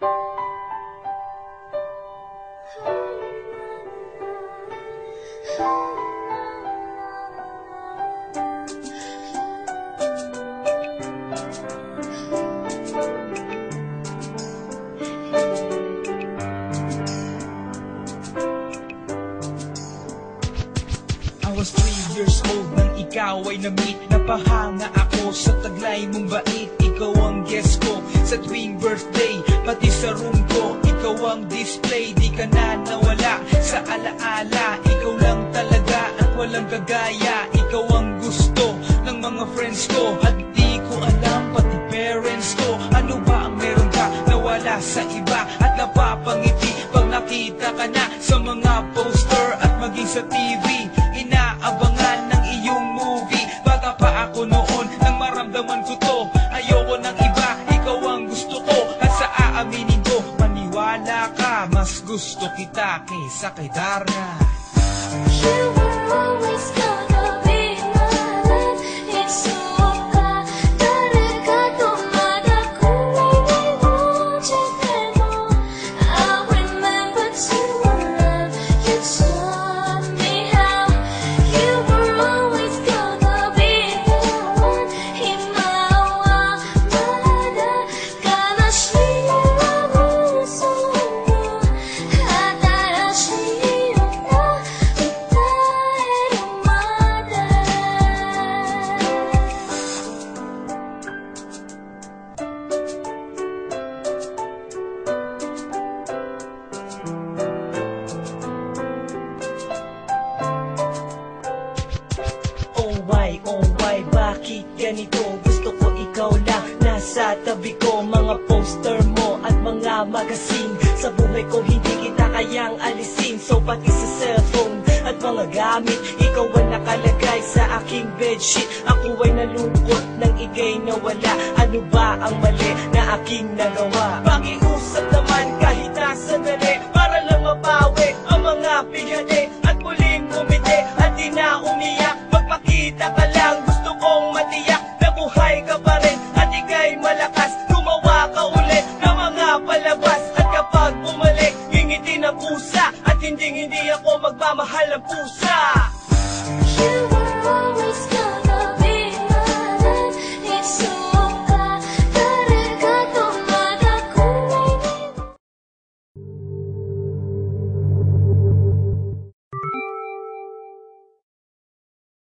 I was 3 years old nang ikaw ay na-meet. Napahanga ako sa taglay mong bait. Ikaw ang guest ko sa tuwing birthday, pati sa room ko. Ikaw ang display, di ka na nawala sa alaala. Ikaw lang talaga at walang kagaya. Ikaw ang gusto ng mga friends ko, at di ko alam pati parents ko. Ano ba ang meron ka na wala sa iba, at napapangiti pag nakita ka na sa mga poster at maging sa TV. Inaabangan ng iyong movie. Bata pa ako noon nang maramdaman ko to. Ayoko ng iba, ikaw ang gusto ko. At sa aaminin ko, maniwala ka, mas gusto kita kaysa kay Darna. You were always gonna be my love. It's so hard. 따라가도 마다구나 언제나 I remember to love you taught me how. You were always gonna be the one. 희망과 마다가나 싫어하고 Oh why, bakit ganito? Gusto ko ikaw lang nasa tabi ko. Mga poster mo at mga magazine sa buhay ko, hindi kita kayang alisin. So pati sa cellphone at mga gamit, ikaw ang nakalagay sa aking bedsheet. Ako ay nalungkot nang ika'y nawala. Ano ba ang mali na aking nagawa? Pakiusap naman kahit nasa dali, para lang mapawi ang mga bighani at muling umiti at di na umiyak. Magpakita ka